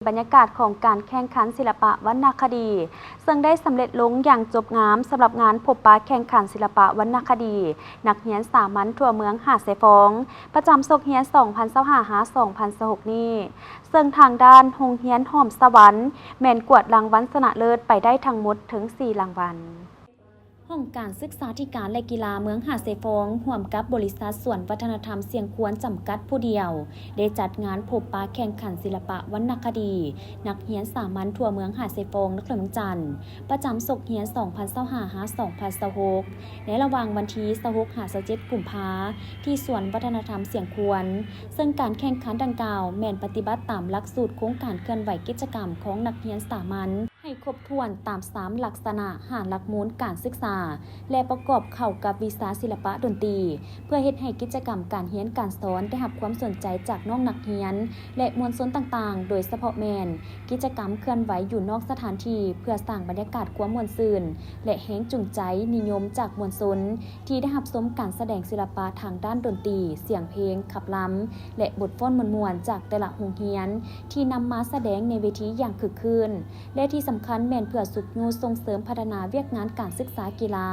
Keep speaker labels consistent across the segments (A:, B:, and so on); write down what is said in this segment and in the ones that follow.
A: บรรยากาศของการแข่งขันศิลปะวรรณคดีซึ่งได้สำเร็จลงอย่างจบงามสำหรับงานพบปะแข่งขันศิลปะวรรณคดีนักเรียนสามัญทั่วเมืองหาดทรายฟองประจำศกเรียน 2025-2026 นี้ซึ่งทางด้านโรงเรียนหอมสวรรค์แม่นกวดรางวัลชนะเลิศไปได้ทั้งหมดถึง 4 รางวัลห้องการศึกษาธิการและกีฬาเมืองหาดทรายฟองร่วมกับบริษัทสวนวัฒนธรรมเสียงควรจำกัดผู้เดียวได้จัดงานพบปะแข่งขันศิลปะวรรณคดีนักเรียนสามัญทั่วเมืองหาดทรายฟองนครหลวงจันทร์ประจำศกเรียน 2025-2026 ในระหว่างวันที่26-27 กุมภาพันธ์ที่สวนวัฒนธรรมเสียงควรซึ่งการแข่งขันดังกล่าวแม่นปฏิบัติตามหลักสูตรโครงการเคลื่อนไหวกิจกรรมของนักเรียนสามัญให้ครบถ้วนตาม3ลักษณะหลักมูลการศึกษาและประกอบเข้ากับวิชาศิลปะดนตรีเพื่อเฮ็ดให้กิจกรรมการเรียนการสอนได้รับความสนใจจากน้องนักเรียนและมวลชนต่างๆโดยเฉพาะแม่นกิจกรรมเคลื่อนไหวอยู่นอกสถานที่เพื่อสร้างบรรยากาศความม่วนซื่นและแรงจูงใจนิยมจากมวลชนที่ได้รับชมการแสดงศิลปะทางด้านดนตรีเสียงเพลงขับล้ำและบทฟ้อนม่วนๆจากแต่ละโรงเรียนที่นำมาแสดงในเวทีอย่างคึกคืนและที่สำคัญแม่นเพื่อสุขยูส่งเสริมพัฒนาเวียกงานการศึกษากีฬา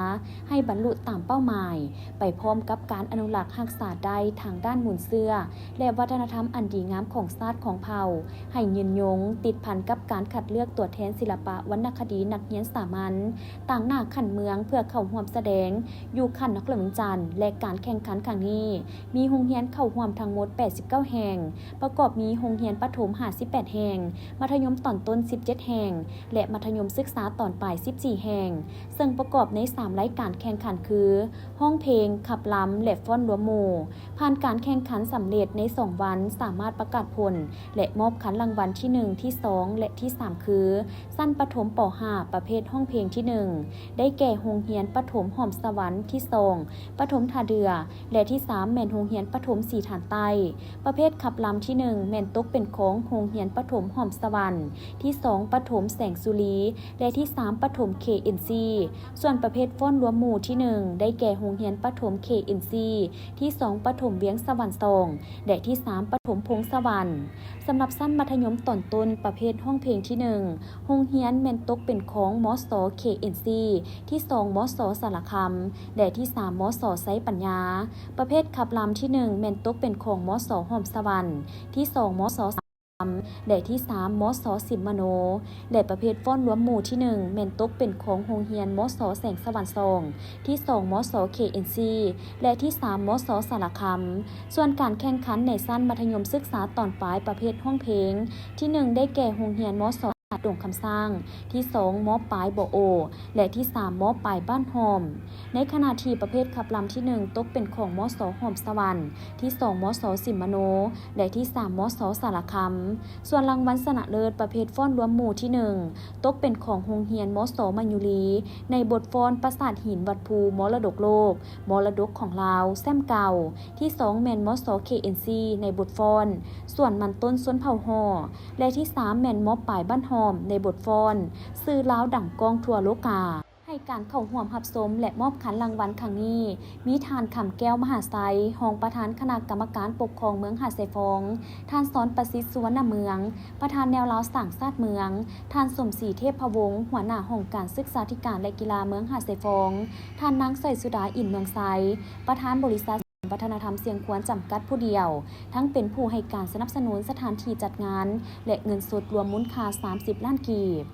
A: ให้บรรลุตามเป้าหมายไปพร้อมกับการอนุรักษ์รักษาได้ทางด้านมูลเสื้อและวัฒนธรรมอันดีงามของชาติของเผ่าให้ยืนยงติดพันกับการคัดเลือกตัวแทนศิลปะวรรณคดีนักเรียนสามัญต่างหน้าขันเมืองเพื่อเข้าร่วมแสดงอยู่ขันนครหลวงจันทร์และการแข่งขันครั้งนี้มีโรงเรียนเข้าร่วมทั้งหมด89แห่งประกอบมีโรงเรียนประถม58แห่งมัธยมตอนต้น17แห่งและมัธยมศึกษาตอนปลาย14แห่งซึ่งประกอบใน3รายการแข่งขันคือห้องเพลงขับล้ำและฟ้อนรวมหมู่ผ่านการแข่งขันสำเร็จใน2วันสามารถประกาศผลและมอบขันรางวัลที่1ที่2และที่3คือสั้นประถมป .5 ประเภทห้องเพลงที่1ได้แก่โรงเรียนประถมหอมสวรรค์ที่2ประถมท่าเรือและที่3แม่นโรงเรียนประถมสีฐานใต้ประเภทขับล้ำที่1แม่นตกเป็นของโรงเรียนประถมหอมสวรรค์ที่2ประถมแสงสุรีและที่3ประถม KNC ส่วนประเภทฟ้อนรวมหมู่ที่1ได้แก่โรงเรียนประถม KNC ที่2ประถมเวียงสวรรค์2และที่3ประถมพงสวรรค์สำหรับชั้นมัธยมตอนต้นประเภทห้องเพลงที่1โรงเรียนแม่นตกเป็นของมส KNC ที่2มสสารคามและที่3มสไซปัญญาประเภทขับลำที่1แม่นตกเป็นของมสหอมสวรรค์ที่2มสและที่3มสสิมมโนและประเภทฟ้อนรวมหมู่ที่1แม่นตกเป็นของโรงเรียนมสแสงสวรรค์2ที่2มส KNC และที่3มสสารคามส่วนการแข่งขันในชั้นมัธยมศึกษาตอนปลายประเภทห้องเพลงที่1ได้แก่โรงเรียนมสดงคำสร้างที่2มปลายบ่อโอและที่3มปลายบ้านหอมในขณะที่ประเภทขับลำที่1ตกเป็นของมสหอมสวรรค์ที่2มสสิมมโนและที่3มสสารคามส่วนรางวัลชนะเลิศประเภทฟ้อนรวมหมู่ที่1ตกเป็นของโรงเรียนมสมัญยุรีในบทฟ้อนปราสาทหินวัดภูมรดกโลกมรดกของลาวแซมเก่าที่2แม่นมส KNC ในบทฟ้อนส่วนมันต้นส้นเผ่าห่อและที่3แม่นมปลายบ้านหอมในบทฟ้อนซื้อล้าวดั่งกองทั่วโลกาให้การเข้าร่วมรับชมและมอบขันรางวัลครั้งนี้มีท่านคำแก้วมหาไซรองประธานคณะกรรมการปกครองเมืองหาดทรายฟองท่านสอนประสิทธิ์สุวรรณเมืองประธานแนวลาวสร้างชาติเมืองท่านสมศรีเทพพวงศ์หัวหน้าห้องการศึกษาธิการและกีฬาเมืองหาดทรายฟองท่านนางใส่สุดาอินเมืองไซประธานบริษัทวัฒนธรรมเสียงควรจำกัดผู้เดียวทั้งเป็นผู้ให้การสนับสนุนสถานที่จัดงานและเงินสดรวมมูลค่า30 ล้านกีบ